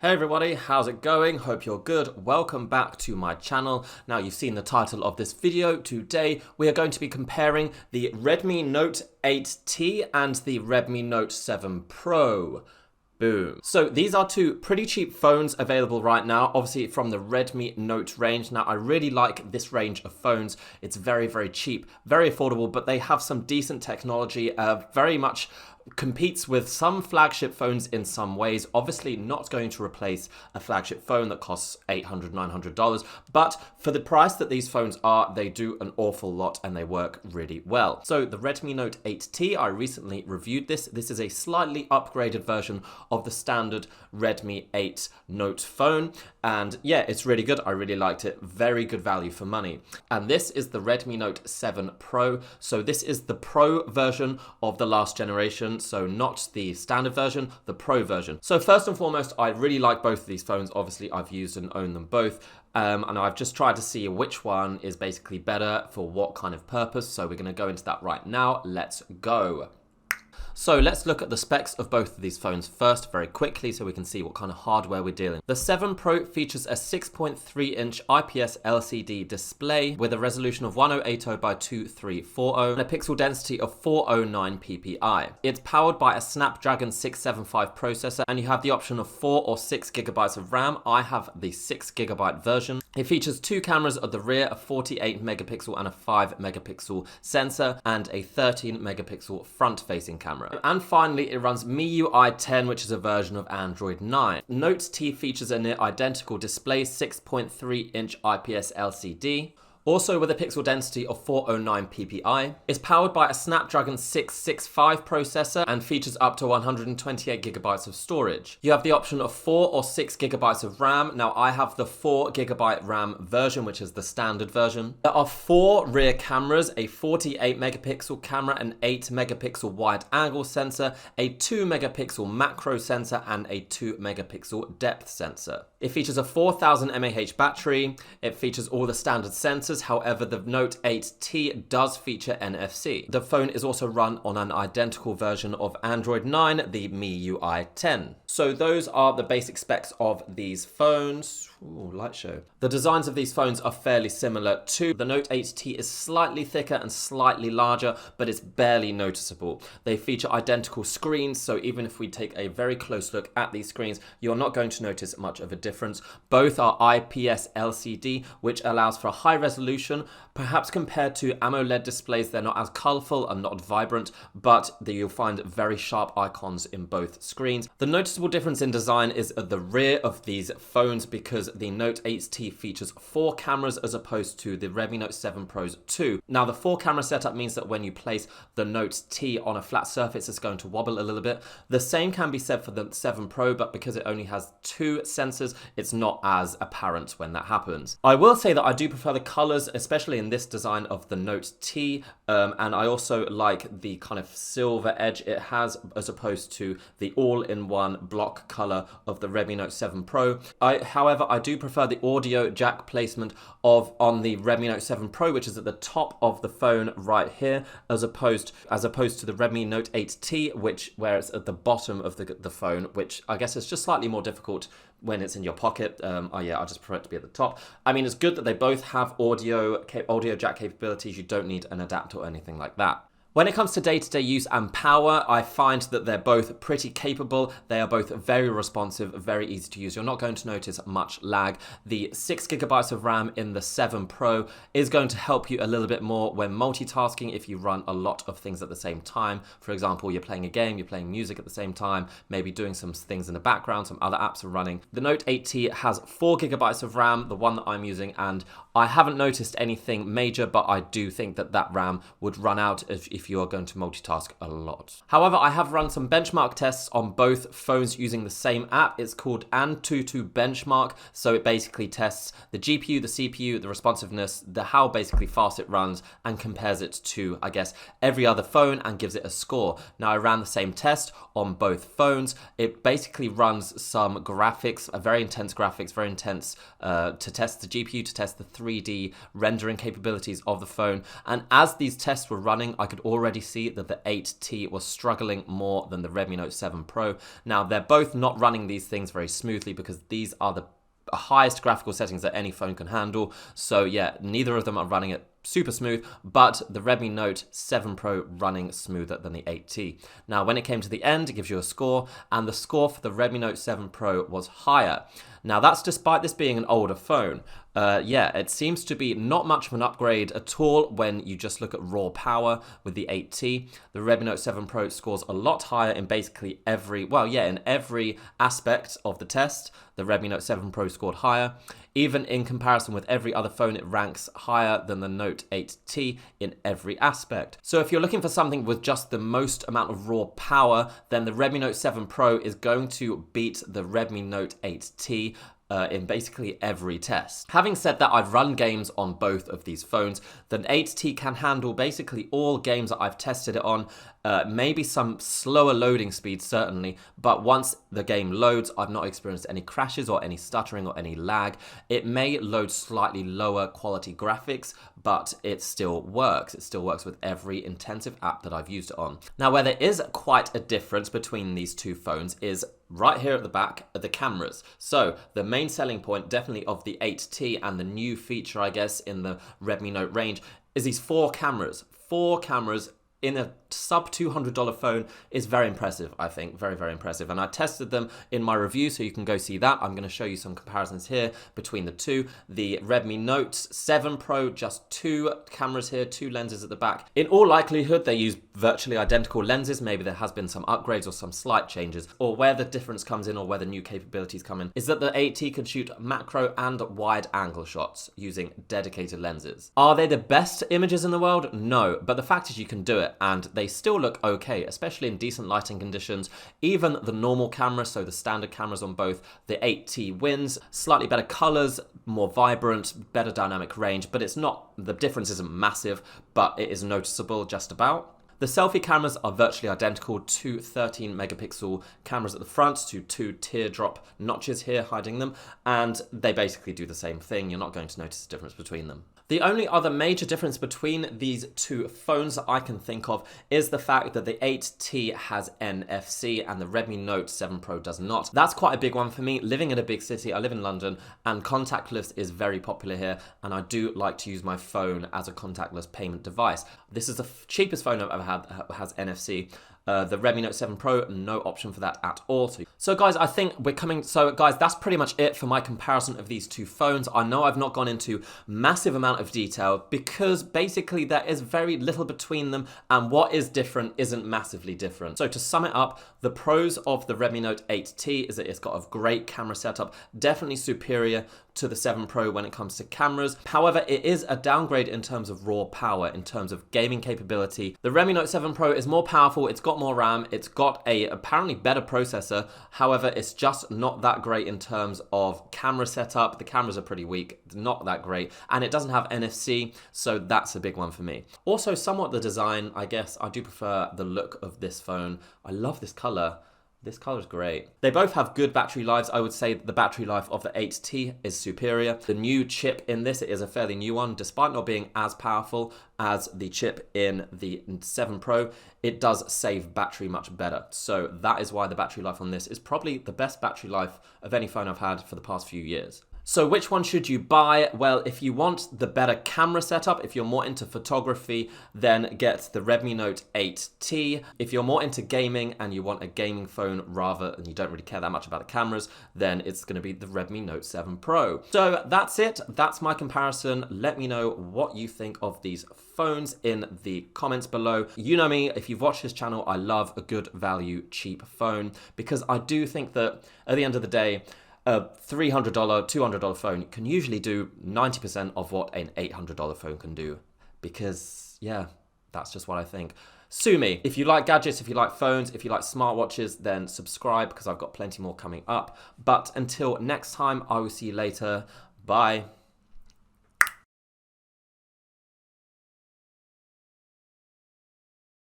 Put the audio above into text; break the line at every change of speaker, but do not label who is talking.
Hey everybody, how's it going? Hope you're good. Welcome back to my channel. Now you've seen the title of this video. Today we are going to be comparing the Redmi Note 8T and the Redmi Note 7 Pro. Boom. So these are two pretty cheap phones available right now, obviously from the Redmi Note range. Now I really like this range of phones. It's very, very cheap, very affordable, but they have some decent technology, very much competes with some flagship phones in some ways. Obviously not going to replace a flagship phone that costs $800, $900, but for the price that these phones are, they do an awful lot and they work really well. So the Redmi Note 8T, I recently reviewed this. This is a slightly upgraded version of the standard Redmi 8 Note phone. And yeah, it's really good. I really liked it. Very good value for money. And this is the Redmi Note 7 Pro. So this is the Pro version of the last generation. So not the standard version, the Pro version. So first and foremost, I really like both of these phones. Obviously, I've used and owned them both. And I've just tried to see which one is basically better for what kind of purpose. So we're going to go into that right now. Let's go. So let's look at the specs of both of these phones first very quickly so we can see what kind of hardware we're dealing with. The 7 Pro features a 6.3-inch IPS LCD display with a resolution of 1080 by 2340 and a pixel density of 409 ppi. It's powered by a Snapdragon 675 processor and you have the option of 4 or 6 gigabytes of RAM. I have the 6 gigabyte version. It features two cameras at the rear, a 48 megapixel and a 5 megapixel sensor and a 13 megapixel front-facing camera. And finally, it runs MIUI 10, which is a version of Android 9. Note T features a near identical display, 6.3-inch IPS LCD. Also with a pixel density of 409 ppi. It's powered by a Snapdragon 665 processor and features up to 128 gigabytes of storage. You have the option of 4 or 6 gigabytes of RAM. Now I have the 4 gigabyte RAM version, which is the standard version. There are 4 rear cameras, a 48 megapixel camera, an 8 megapixel wide angle sensor, a 2 megapixel macro sensor, and a 2 megapixel depth sensor. It features a 4000 mAh battery. It features all the standard sensors. However, the Note 8T does feature NFC. The phone is also run on an identical version of Android 9, the MIUI 10. So those are the basic specs of these phones. Ooh, light show. The designs of these phones are fairly similar too. The Note 8T is slightly thicker and slightly larger, but it's barely noticeable. They feature identical screens, so even if we take a very close look at these screens, you're not going to notice much of a difference. Both are IPS LCD, which allows for a high resolution. Perhaps compared to AMOLED displays, they're not as colorful and not vibrant, but you'll find very sharp icons in both screens. The noticeable difference in design is at the rear of these phones because the Note 8T features 4 cameras as opposed to the Redmi Note 7 Pro's 2. Now the 4 camera setup means that when you place the Note T on a flat surface, it's going to wobble a little bit. The same can be said for the 7 Pro, but because it only has 2 sensors, it's not as apparent when that happens. I will say that I do prefer the colors, especially in this design of the Note T, and I also like the kind of silver edge it has as opposed to the all-in-one block color of the Redmi Note 7 Pro. However, I do prefer the audio jack placement on the Redmi Note 7 Pro, which is at the top of the phone right here, as opposed to the Redmi Note 8T, where it's at the bottom of the phone, which I guess is just slightly more difficult when it's in your pocket. I just prefer it to be at the top. I mean, it's good that they both have audio jack capabilities. You don't need an adapter or anything like that. When it comes to day-to-day use and power, I find that they're both pretty capable. They are both very responsive, very easy to use. You're not going to notice much lag. The 6 gigabytes of RAM in the 7 Pro is going to help you a little bit more when multitasking if you run a lot of things at the same time. For example, you're playing a game, you're playing music at the same time, maybe doing some things in the background, some other apps are running. The Note 8T has 4 gigabytes of RAM, the one that I'm using, and I haven't noticed anything major, but I do think that RAM would run out if you are going to multitask a lot. However, I have run some benchmark tests on both phones using the same app. It's called Antutu Benchmark. So it basically tests the GPU, the CPU, the responsiveness, how basically fast it runs, and compares it to, I guess, every other phone and gives it a score. Now, I ran the same test on both phones. It basically runs some graphics, very intense to test the GPU, to test the 3D rendering capabilities of the phone. And as these tests were running, I could already see that the 8T was struggling more than the Redmi Note 7 Pro. Now, they're both not running these things very smoothly because these are the highest graphical settings that any phone can handle. So yeah, neither of them are running it super smooth, but the Redmi Note 7 Pro running smoother than the 8T. Now, when it came to the end, it gives you a score, and the score for the Redmi Note 7 Pro was higher. Now, that's despite this being an older phone. Yeah, it seems to be not much of an upgrade at all when you just look at raw power with the 8T. The Redmi Note 7 Pro scores a lot higher in basically every, well, yeah, in every aspect of the test. The Redmi Note 7 Pro scored higher. Even in comparison with every other phone, it ranks higher than the Note 8T in every aspect. So if you're looking for something with just the most amount of raw power, then the Redmi Note 7 Pro is going to beat the Redmi Note 8T in basically every test. Having said that, I've run games on both of these phones. The 8T can handle basically all games that I've tested it on. Maybe some slower loading speeds, certainly, but once the game loads, I've not experienced any crashes or any stuttering or any lag. It may load slightly lower quality graphics, but it still works. It still works with every intensive app that I've used it on. Now, where there is quite a difference between these two phones is right here at the back are the cameras. So the main selling point definitely of the 8T and the new feature, I guess, in the Redmi Note range is these four cameras. Four cameras in a sub $200 phone is very impressive, I think. Very, very impressive. And I tested them in my review, so you can go see that. I'm going to show you some comparisons here between the two. The Redmi Note 7 Pro, just two cameras here, two lenses at the back. In all likelihood, they use virtually identical lenses. Maybe there has been some upgrades or some slight changes. Or where the difference comes in or where the new capabilities come in is that the 8T can shoot macro and wide angle shots using dedicated lenses. Are they the best images in the world? No, but the fact is you can do it, and they still look okay, especially in decent lighting conditions. Even the normal camera, so the standard cameras on both, the 8T wins. Slightly better colors, more vibrant, better dynamic range, but it's not, the difference isn't massive, but it is noticeable just about. The selfie cameras are virtually identical, two 13 megapixel cameras at the front, to two teardrop notches here hiding them, and they basically do the same thing. You're not going to notice a difference between them. The only other major difference between these two phones that I can think of is the fact that the 8T has NFC and the Redmi Note 7 Pro does not. That's quite a big one for me. Living in a big city, I live in London, and contactless is very popular here, and I do like to use my phone as a contactless payment device. This is the cheapest phone I've ever had that has NFC. The Redmi Note 7 Pro, no option for that at all. So guys, I think we're coming, so guys, that's pretty much it for my comparison of these two phones. I know I've not gone into massive amount of detail because basically there is very little between them, and what is different isn't massively different. So to sum it up, the pros of the Redmi Note 8T is that it's got a great camera setup, definitely superior to the 7 Pro when it comes to cameras. However, it is a downgrade in terms of raw power, in terms of gaming capability. The Redmi Note 7 Pro is more powerful, it's got more RAM, it's got a apparently better processor. However, it's just not that great in terms of camera setup. The cameras are pretty weak, not that great, and it doesn't have NFC, so that's a big one for me. Also, somewhat the design, I guess I do prefer the look of this phone. I love this color. This color is great. They both have good battery lives. I would say the battery life of the 8T is superior. The new chip in this is a fairly new one, despite not being as powerful as the chip in the 7 Pro. It does save battery much better. So that is why the battery life on this is probably the best battery life of any phone I've had for the past few years. So which one should you buy? Well, if you want the better camera setup, if you're more into photography, then get the Redmi Note 8T. If you're more into gaming and you want a gaming phone rather than you don't really care that much about the cameras, then it's going to be the Redmi Note 7 Pro. So that's it. That's my comparison. Let me know what you think of these phones in the comments below. You know me, if you've watched this channel, I love a good value, cheap phone, because I do think that at the end of the day, a $300, $200 phone can usually do 90% of what an $800 phone can do. Because, yeah, that's just what I think. Sue me. If you like gadgets, if you like phones, if you like smartwatches, then subscribe because I've got plenty more coming up. But until next time, I will see you later. Bye.